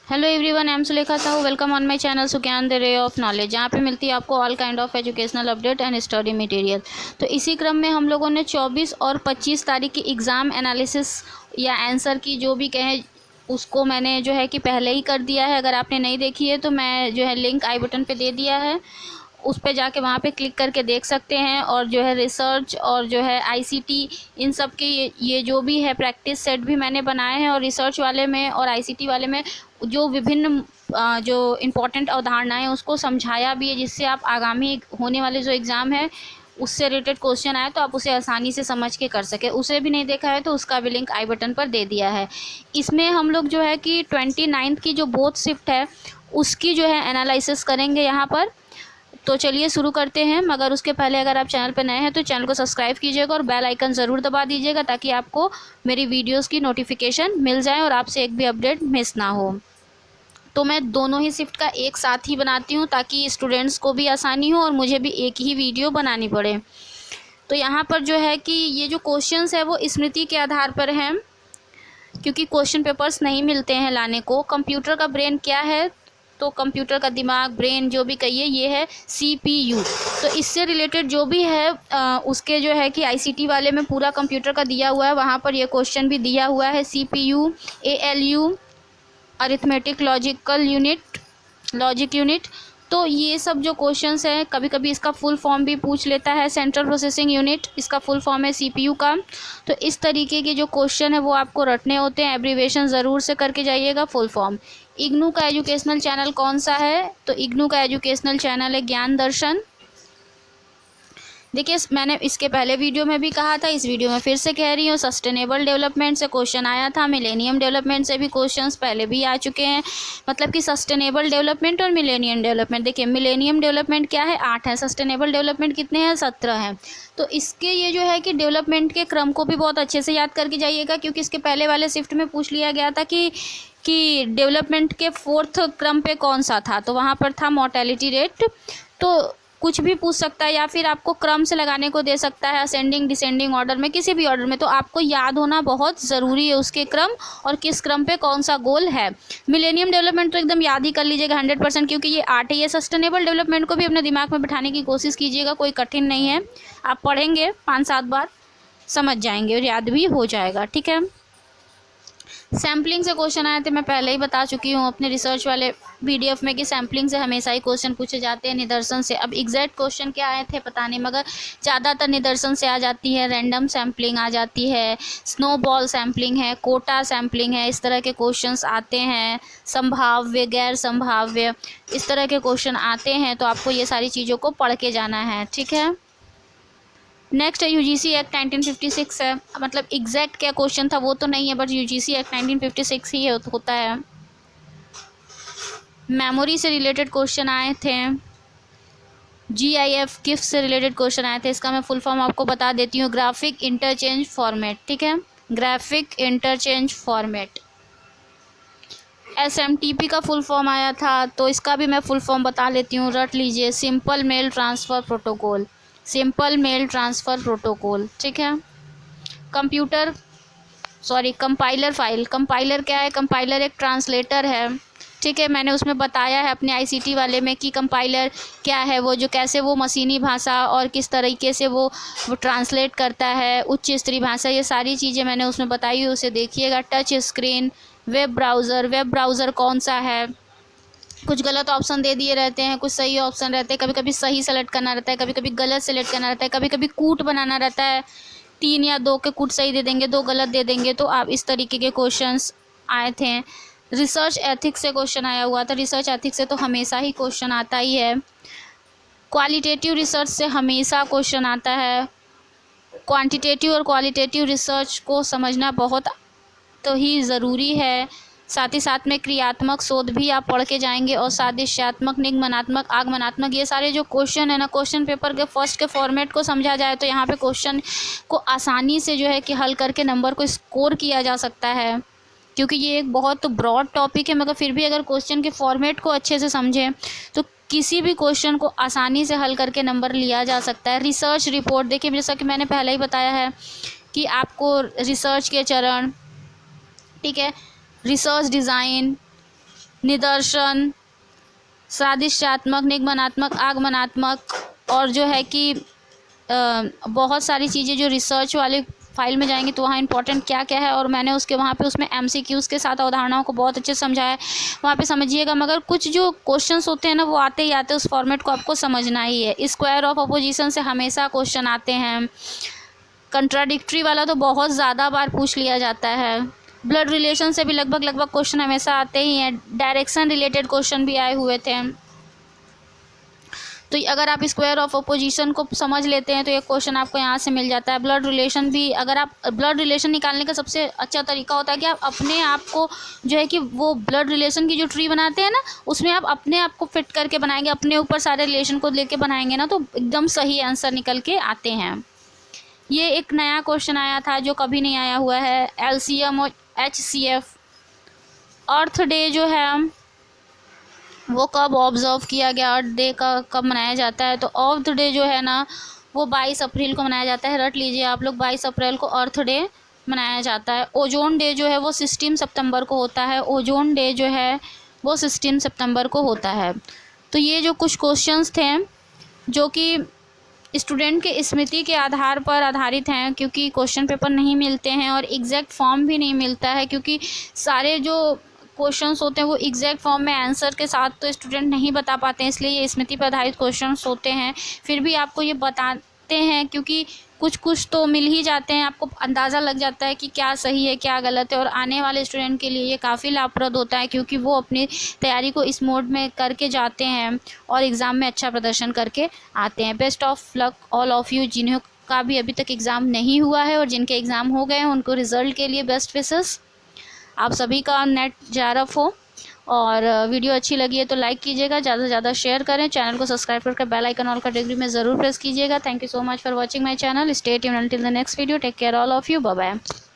Hello everyone, I am Sulekha Sahu. Welcome on my channel Sugyan the ray of knowledge, जहाँ पे मिलती है आपको all kind of educational update and study material. तो इसी क्रम में हम लोगों ने 24 और 25 तारीख की एग्ज़ाम एनालिसिस या आंसर की जो भी कहें उसको मैंने जो है कि पहले ही कर दिया है। अगर आपने नहीं देखी है तो मैं जो है लिंक आई बटन पे दे दिया है, उस पे जाके वहाँ पे क्लिक करके देख सकते हैं। और जो है रिसर्च और जो है आईसीटी, इन सब के ये जो भी है प्रैक्टिस सेट भी मैंने बनाए हैं। और रिसर्च वाले में और आईसीटी वाले में जो विभिन्न जो इम्पोर्टेंट अवधारणाएं हैं उसको समझाया भी है, जिससे आप आगामी होने वाले जो एग्ज़ाम है उससे रिलेटेड क्वेश्चन आए तो आप उसे आसानी से समझ के कर सके। उसे भी नहीं देखा है तो उसका भी लिंक आई बटन पर दे दिया है। इसमें हम लोग जो है कि 29 की जो बोथ शिफ्ट है उसकी जो है एनालिसिस करेंगे यहाँ पर। तो चलिए शुरू करते हैं, मगर उसके पहले अगर आप चैनल पर नए हैं तो चैनल को सब्सक्राइब कीजिएगा और बेल आइकन ज़रूर दबा दीजिएगा, ताकि आपको मेरी वीडियोस की नोटिफिकेशन मिल जाए और आपसे एक भी अपडेट मिस ना हो। तो मैं दोनों ही शिफ्ट का एक साथ ही बनाती हूँ ताकि स्टूडेंट्स को भी आसानी हो और मुझे भी एक ही वीडियो बनानी पड़े। तो यहाँ पर जो है कि ये जो क्वेश्चंस है वो स्मृति के आधार पर हैं, क्योंकि क्वेश्चन पेपर्स नहीं मिलते हैं लाने को। कंप्यूटर का ब्रेन क्या है, तो कंप्यूटर का दिमाग, ब्रेन जो भी कहिए, ये है सीपीयू। तो इससे रिलेटेड जो भी है उसके जो है कि आईसीटी वाले में पूरा कंप्यूटर का दिया हुआ है, वहाँ पर ये क्वेश्चन भी दिया हुआ है। CPU, ALU, arithmetic logic unit. तो ये सब जो क्वेश्चंस हैं, कभी कभी इसका फुल फॉर्म भी पूछ लेता है। सेंट्रल प्रोसेसिंग यूनिट, इसका फुल फॉर्म है सीपीयू का। तो इस तरीके के जो क्वेश्चन है वो आपको रटने होते हैं, एब्रीविएशन ज़रूर से करके जाइएगा, फुल फॉर्म। इग्नू का एजुकेशनल चैनल कौन सा है, तो इग्नू का एजुकेशनल चैनल है ज्ञान दर्शन। देखिए, मैंने इसके पहले वीडियो में भी कहा था, इस वीडियो में फिर से कह रही हूँ, सस्टेनेबल डेवलपमेंट से क्वेश्चन आया था, मिलेनियम डेवलपमेंट से भी क्वेश्चंस पहले भी आ चुके हैं। मतलब कि सस्टेनेबल डेवलपमेंट और मिलेनियम डेवलपमेंट, देखिए मिलेनियम डेवलपमेंट क्या है, 8 है, सस्टेनेबल डेवलपमेंट कितने हैं, 17 हैं। तो इसके ये जो है कि डेवलपमेंट के क्रम को भी बहुत अच्छे से याद करके जाइएगा, क्योंकि इसके पहले वाले शिफ्ट में पूछ लिया गया था कि डेवलपमेंट के 4th क्रम पे कौन सा था, तो वहाँ पर था मोर्टेलिटी रेट। तो कुछ भी पूछ सकता है या फिर आपको क्रम से लगाने को दे सकता है, असेंडिंग डिसेंडिंग ऑर्डर में, किसी भी ऑर्डर में। तो आपको याद होना बहुत ज़रूरी है उसके क्रम और किस क्रम पे कौन सा गोल है। मिलेनियम डेवलपमेंट तो एकदम याद ही कर लीजिएगा 100%, क्योंकि ये 8 है। ये सस्टेनेबल डेवलपमेंट को भी अपने दिमाग में बिठाने की कोशिश कीजिएगा, कोई कठिन नहीं है। आप पढ़ेंगे 5-7 बार समझ जाएंगे और याद भी हो जाएगा, ठीक है। सैम्पलिंग से क्वेश्चन आए थे, मैं पहले ही बता चुकी हूँ अपने रिसर्च वाले पीडीएफ में कि सैम्पलिंग से हमेशा ही क्वेश्चन पूछे जाते हैं, निदर्शन से। अब एग्जैक्ट क्वेश्चन क्या आए थे पता नहीं, मगर ज़्यादातर निदर्शन से आ जाती है, रैंडम सैम्पलिंग आ जाती है, स्नोबॉल सैम्पलिंग है, कोटा सैम्पलिंग है, इस तरह के क्वेश्चंस आते हैं। संभाव्य, गैर संभाव्य, इस तरह के क्वेश्चन आते हैं। तो आपको ये सारी चीज़ों को पढ़ के जाना है, ठीक है। नेक्स्ट यूजीसी एक्ट 1956 है, मतलब एग्जैक्ट क्या क्वेश्चन था वो तो नहीं है, बट यूजीसी एक्ट 1956 ही होता है। मेमोरी से रिलेटेड क्वेश्चन आए थे, जीआईएफ गिफ्ट से रिलेटेड क्वेश्चन आए थे। इसका मैं फुल फॉर्म आपको बता देती हूँ, ग्राफिक इंटरचेंज फॉर्मेट, ठीक है, ग्राफिक इंटरचेंज फॉर्मेट। एसएमटीपी का फुल फॉर्म आया था, तो इसका भी मैं फुल फॉर्म बता लेती हूँ, रट लीजिए, simple mail transfer protocol, simple mail transfer protocol, ठीक है। कंपाइलर फाइल, कंपाइलर क्या है, कंपाइलर एक ट्रांसलेटर है, ठीक है। मैंने उसमें बताया है अपने आईसीटी वाले में कि कंपाइलर क्या है, वो जो कैसे वो मशीनी भाषा और किस तरीके से वो ट्रांसलेट करता है, उच्च स्तरीय भाषा, ये सारी चीज़ें मैंने उसमें बताई हुई, उसे देखिएगा। टच स्क्रीन, वेब ब्राउज़र कौन सा है, कुछ गलत ऑप्शन दे दिए रहते हैं, कुछ सही ऑप्शन रहते हैं, कभी कभी सही सेलेक्ट करना रहता है, कभी कभी गलत सेलेक्ट करना रहता है, कभी कभी कूट बनाना रहता है, 3 या 2 के कूट सही दे देंगे, 2 गलत दे देंगे। तो आप इस तरीके के क्वेश्चंस आए थे। रिसर्च एथिक्स से क्वेश्चन आया हुआ था, रिसर्च एथिक्स से तो हमेशा ही क्वेश्चन आता ही है। क्वालिटेटिव रिसर्च से हमेशा क्वेश्चन आता है। क्वांटिटेटिव और क्वालिटेटिव रिसर्च को समझना बहुत तो ही ज़रूरी है। साथ ही साथ में क्रियात्मक शोध भी आप पढ़ के जाएंगे, और सादृश्यात्मक, निगमनात्मक, आगमनात्मक, ये सारे जो क्वेश्चन है ना, क्वेश्चन पेपर के फर्स्ट के फॉर्मेट को समझा जाए तो यहाँ पे क्वेश्चन को आसानी से जो है कि हल करके नंबर को स्कोर किया जा सकता है, क्योंकि ये एक बहुत ब्रॉड टॉपिक है। मगर फिर भी अगर क्वेश्चन के फॉर्मेट को अच्छे से समझें तो किसी भी क्वेश्चन को आसानी से हल करके नंबर लिया जा सकता है। रिसर्च रिपोर्ट, देखिए जैसा कि मैंने पहले ही बताया है कि आपको रिसर्च के चरण, ठीक है, रिसर्च डिज़ाइन, निदर्शन, सादृश्यात्मक, निगमनात्मक, आगमनात्मक, और जो है कि बहुत सारी चीज़ें जो रिसर्च वाले फाइल में जाएंगे तो वहाँ इंपॉर्टेंट क्या क्या है, और मैंने उसके वहाँ पे उसमें MCQs के साथ अवधारणाओं को बहुत अच्छे से समझाया है, वहाँ पे समझिएगा। मगर कुछ जो क्वेश्चंस होते हैं ना, वो आते ही आते, उस फॉर्मेट को आपको समझना ही है। स्क्वायर ऑफ अपोजिशन से हमेशा क्वेश्चन आते हैं। कंट्राडिक्टरी वाला तो बहुत ज़्यादा बार पूछ लिया जाता है। ब्लड रिलेशन से भी लगभग क्वेश्चन हमेशा आते ही हैं। डायरेक्शन रिलेटेड क्वेश्चन भी आए हुए थे। तो अगर आप स्क्वायर ऑफ अपोजिशन को समझ लेते हैं तो ये क्वेश्चन आपको यहाँ से मिल जाता है। ब्लड रिलेशन भी, अगर आप ब्लड रिलेशन निकालने का सबसे अच्छा तरीका होता है कि आप अपने आप को जो है कि वो ब्लड रिलेशन की जो ट्री बनाते हैं ना, उसमें आप अपने आप को फिट करके बनाएंगे, अपने ऊपर सारे रिलेशन को लेके बनाएंगे ना, तो एकदम सही आंसर निकल के आते हैं। ये एक नया क्वेश्चन आया था जो कभी नहीं आया हुआ है। LCM और HCF। अर्थ डे जो है वो कब ऑब्जर्व किया गया, अर्थ डे का कब मनाया जाता है? तो अर्थ डे जो है ना, वो 22 अप्रैल को मनाया जाता है। रट लीजिए आप लोग, 22 अप्रैल को अर्थ डे मनाया जाता है। ओजोन डे जो है वो 16 सितंबर को होता है। ओजोन डे जो है वो 16 सितंबर को होता है। तो ये जो कुछ क्वेश्चंस थे जो कि स्टूडेंट के स्मृति के आधार पर आधारित हैं, क्योंकि क्वेश्चन पेपर नहीं मिलते हैं और एग्जैक्ट फॉर्म भी नहीं मिलता है, क्योंकि सारे जो क्वेश्चंस होते हैं वो एग्जैक्ट फॉर्म में आंसर के साथ तो स्टूडेंट नहीं बता पाते हैं, इसलिए ये स्मृति पर आधारित क्वेश्चंस होते हैं। फिर भी आपको ये बताते हैं क्योंकि कुछ तो मिल ही जाते हैं, आपको अंदाज़ा लग जाता है कि क्या सही है क्या गलत है, और आने वाले स्टूडेंट के लिए ये काफ़ी लाभप्रद होता है, क्योंकि वो अपनी तैयारी को इस मोड में करके जाते हैं और एग्ज़ाम में अच्छा प्रदर्शन करके आते हैं। Best of luck all of you, जिन्हों का भी अभी तक एग्ज़ाम नहीं हुआ है और जिनके एग्ज़ाम हो गए हैं उनको रिज़ल्ट के लिए बेस्ट विशेस। आप सभी का नेट जारफ हो, और वीडियो अच्छी लगी है तो लाइक कीजिएगा, ज़्यादा से ज़्यादा शेयर करें, चैनल को सब्सक्राइब करके बेल आइकन ऑल कैटेगरी में ज़रूर प्रेस कीजिएगा। Thank you so much for watching my channel. Stay tuned till the next video. Take care all of you. Bye bye.